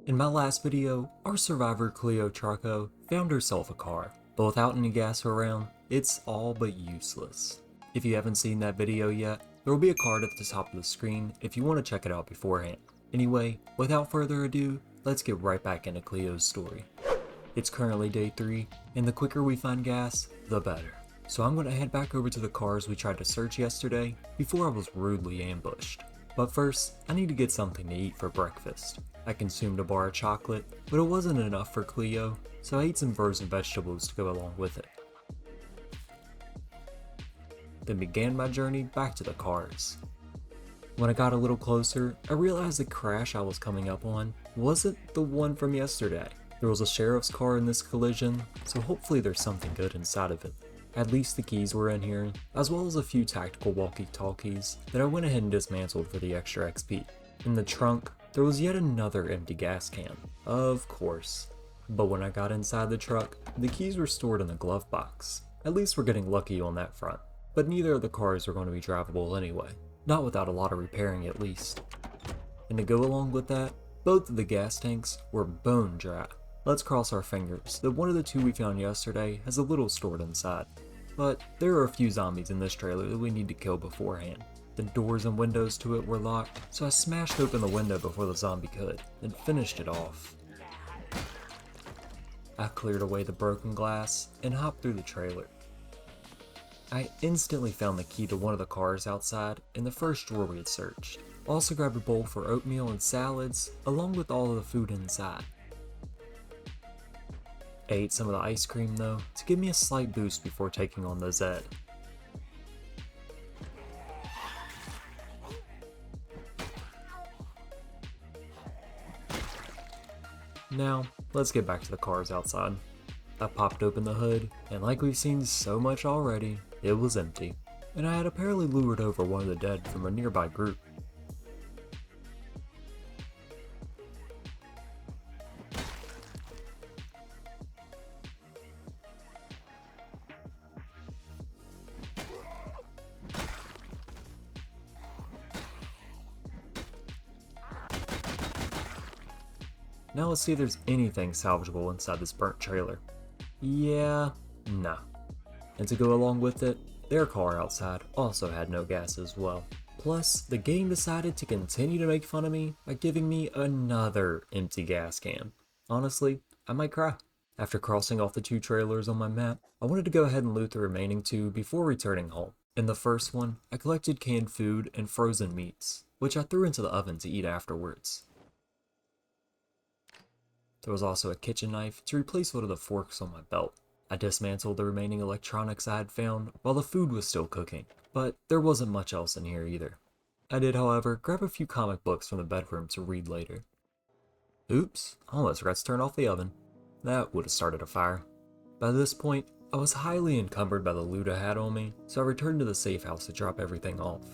In my last video, our survivor Cleo Trucko found herself a car, but without any gas around, it's all but useless. If you haven't seen that video yet, there will be a card at the top of the screen if you want to check it out beforehand. Anyway, without further ado, let's get right back into Cleo's story. It's currently day 3, and the quicker we find gas, the better. So I'm going to head back over to the cars we tried to search yesterday before I was rudely ambushed. But first, I need to get something to eat for breakfast. I consumed a bar of chocolate, but it wasn't enough for Cleo, so I ate some frozen vegetables to go along with it. Then began my journey back to the cars. When I got a little closer, I realized the crash I was coming up on wasn't the one from yesterday. There was a sheriff's car in this collision, so hopefully there's something good inside of it. At least the keys were in here, as well as a few tactical walkie-talkies that I went ahead and dismantled for the extra XP. In the trunk, there was yet another empty gas can, of course. But when I got inside the truck, the keys were stored in the glove box. At least we're getting lucky on that front. But neither of the cars are going to be drivable anyway. Not without a lot of repairing at least. And to go along with that, both of the gas tanks were bone dry. Let's cross our fingers that one of the two we found yesterday has a little stored inside. But there are a few zombies in this trailer that we need to kill beforehand. The doors and windows to it were locked, so I smashed open the window before the zombie could, and finished it off. I cleared away the broken glass and hopped through the trailer. I instantly found the key to one of the cars outside in the first drawer we had searched. Also grabbed a bowl for oatmeal and salads, along with all of the food inside. I ate some of the ice cream though, to give me a slight boost before taking on the Z. Now, let's get back to the cars outside. I popped open the hood, and like we've seen so much already, it was empty. And I had apparently lured over one of the dead from a nearby group. Now let's see if there's anything salvageable inside this burnt trailer. Yeah, no. And to go along with it, their car outside also had no gas as well. Plus, the game decided to continue to make fun of me by giving me another empty gas can. Honestly, I might cry. After crossing off the 2 trailers on my map, I wanted to go ahead and loot the remaining 2 before returning home. In the first one, I collected canned food and frozen meats, which I threw into the oven to eat afterwards. There was also a kitchen knife to replace one of the forks on my belt. I dismantled the remaining electronics I had found while the food was still cooking, but there wasn't much else in here either. I did, however, grab a few comic books from the bedroom to read later. Oops, almost forgot to turn off the oven. That would have started a fire. By this point, I was highly encumbered by the loot I had on me, so I returned to the safe house to drop everything off.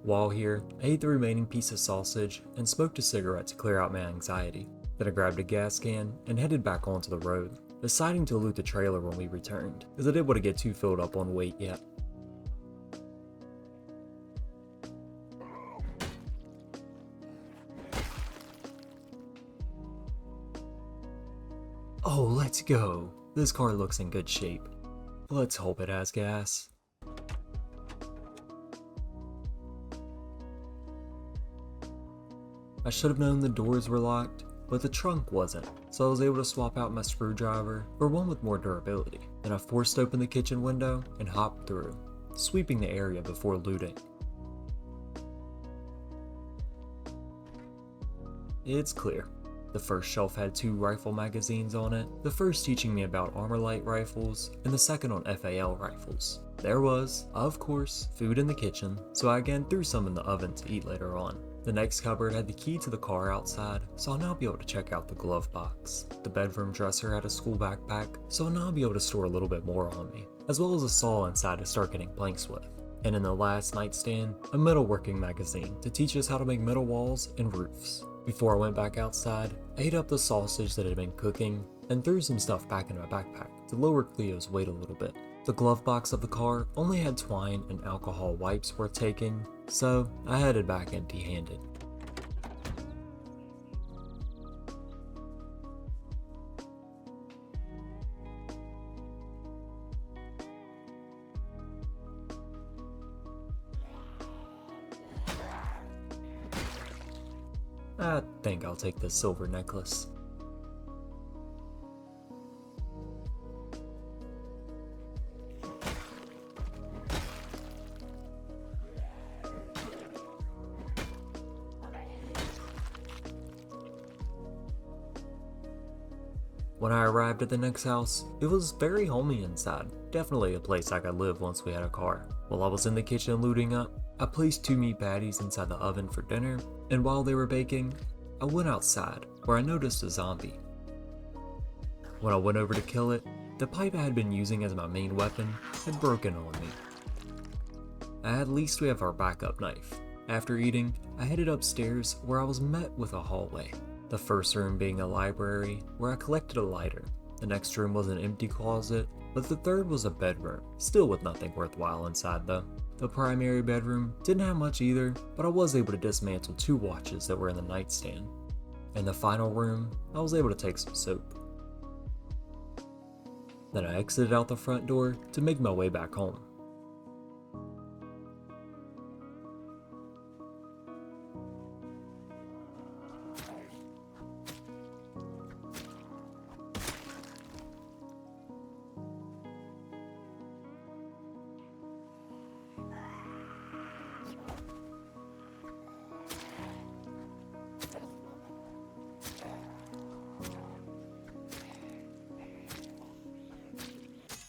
While here, I ate the remaining piece of sausage and smoked a cigarette to clear out my anxiety. Then I grabbed a gas can and headed back onto the road, deciding to loot the trailer when we returned, as I didn't want to get too filled up on weight yet. Oh, let's go! This car looks in good shape. Let's hope it has gas. I should have known the doors were locked, but the trunk wasn't, so I was able to swap out my screwdriver for one with more durability. Then I forced open the kitchen window and hopped through, sweeping the area before looting. It's clear. The first shelf had 2 rifle magazines on it, the first teaching me about armor light rifles, and the second on FAL rifles. There was, of course, food in the kitchen, so I again threw some in the oven to eat later on. The next cupboard had the key to the car outside, so I'll now be able to check out the glove box. The bedroom dresser had a school backpack, so I'll now be able to store a little bit more on me, as well as a saw inside to start getting planks with. And in the last nightstand, a metalworking magazine to teach us how to make metal walls and roofs. Before I went back outside, I ate up the sausage that had been cooking and threw some stuff back in my backpack to lower Cleo's weight a little bit. The glove box of the car only had twine and alcohol wipes worth taking, so I headed back empty-handed. I think I'll take this silver necklace. When I arrived at the next house, it was very homey inside, definitely a place I could live once we had a car. While I was in the kitchen looting up, I placed 2 meat patties inside the oven for dinner, and while they were baking, I went outside, where I noticed a zombie. When I went over to kill it, the pipe I had been using as my main weapon had broken on me. At least we have our backup knife. After eating, I headed upstairs where I was met with a hallway. The first room being a library where I collected a lighter. The next room was an empty closet, but the third was a bedroom, still with nothing worthwhile inside though. The primary bedroom didn't have much either, but I was able to dismantle 2 watches that were in the nightstand. In the final room, I was able to take some soap. Then I exited out the front door to make my way back home.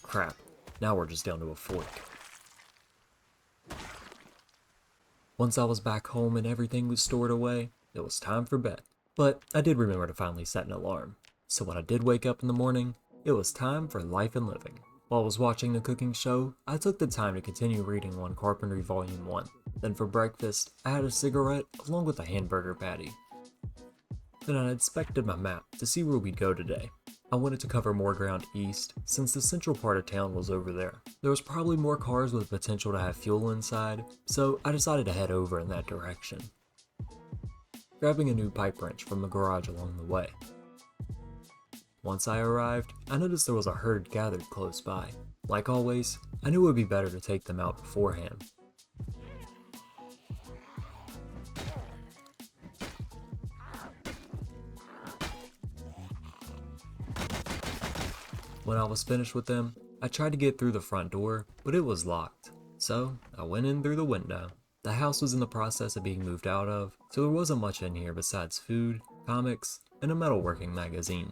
Crap, now we're just down to a fork. Once I was back home and everything was stored away, it was time for bed. But I did remember to finally set an alarm. So when I did wake up in the morning, it was time for life and living. While I was watching the cooking show, I took the time to continue reading on Carpentry Volume 1. Then for breakfast, I had a cigarette along with a hamburger patty. Then I inspected my map to see where we'd go today. I wanted to cover more ground east, since the central part of town was over there. There was probably more cars with potential to have fuel inside, so I decided to head over in that direction, grabbing a new pipe wrench from the garage along the way. Once I arrived, I noticed there was a herd gathered close by. Like always, I knew it would be better to take them out beforehand. When I was finished with them, I tried to get through the front door, but it was locked. So I went in through the window. The house was in the process of being moved out of, so there wasn't much in here besides food, comics, and a metalworking magazine.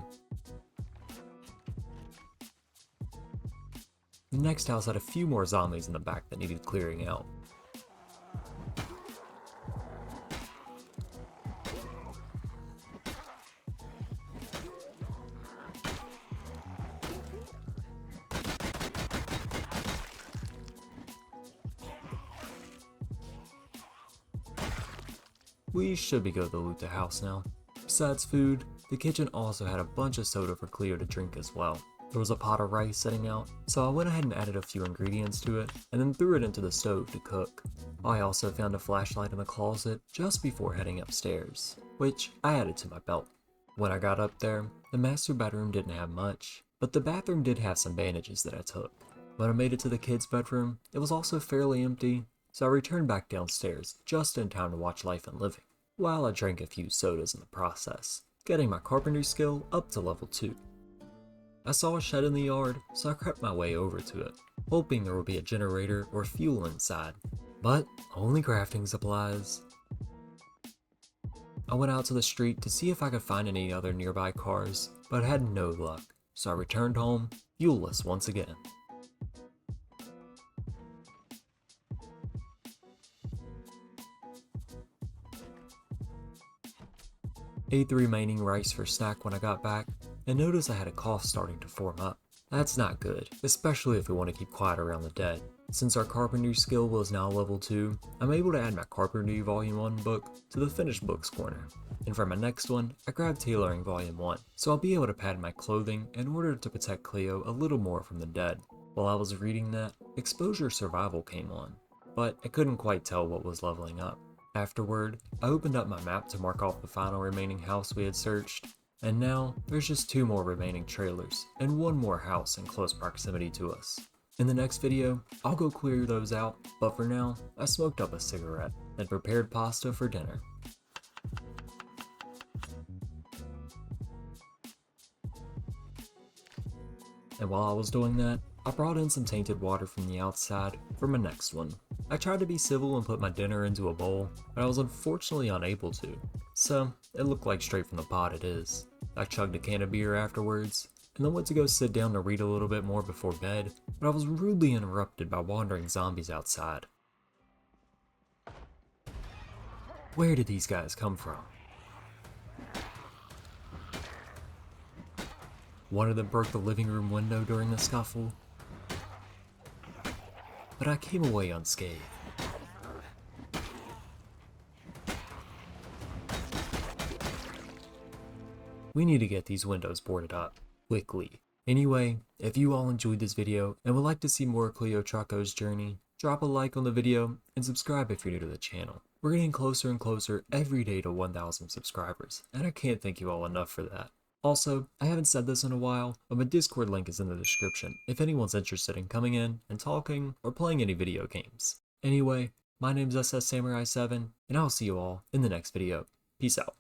The next house had a few more zombies in the back that needed clearing out. We should be good to loot the house now. Besides food, the kitchen also had a bunch of soda for Cleo to drink as well. There was a pot of rice sitting out, so I went ahead and added a few ingredients to it, and then threw it into the stove to cook. I also found a flashlight in the closet just before heading upstairs, which I added to my belt. When I got up there, the master bedroom didn't have much, but the bathroom did have some bandages that I took. When I made it to the kids' bedroom, it was also fairly empty, so I returned back downstairs just in time to watch Life and Living, while I drank a few sodas in the process, getting my carpentry skill up to level 2. I saw a shed in the yard, so I crept my way over to it, hoping there would be a generator or fuel inside, but only crafting supplies. I went out to the street to see if I could find any other nearby cars, but had no luck, so I returned home, fuelless once again. Ate the remaining rice for snack when I got back, and noticed I had a cough starting to form up. That's not good, especially if we want to keep quiet around the dead. Since our carpentry skill was now level 2, I'm able to add my Carpentry Volume 1 book to the finished books corner. And for my next one, I grabbed Tailoring Volume 1, so I'll be able to pad my clothing in order to protect Cleo a little more from the dead. While I was reading that, Exposure Survival came on, but I couldn't quite tell what was leveling up. Afterward, I opened up my map to mark off the final remaining house we had searched, and now there's just 2 more remaining trailers and 1 more house in close proximity to us. In the next video, I'll go clear those out, but for now, I smoked up a cigarette and prepared pasta for dinner. And while I was doing that, I brought in some tainted water from the outside for my next one. I tried to be civil and put my dinner into a bowl, but I was unfortunately unable to. So, it looked like straight from the pot it is. I chugged a can of beer afterwards, and then went to go sit down to read a little bit more before bed, but I was rudely interrupted by wandering zombies outside. Where did these guys come from? One of them broke the living room window during the scuffle, but I came away unscathed. We need to get these windows boarded up, quickly. Anyway, if you all enjoyed this video and would like to see more Cleo Trucko's journey, drop a like on the video and subscribe if you're new to the channel. We're getting closer and closer every day to 1,000 subscribers, and I can't thank you all enough for that. Also, I haven't said this in a while, but my Discord link is in the description if anyone's interested in coming in and talking or playing any video games. Anyway, my name's SS Samurai 7, and I'll see you all in the next video. Peace out.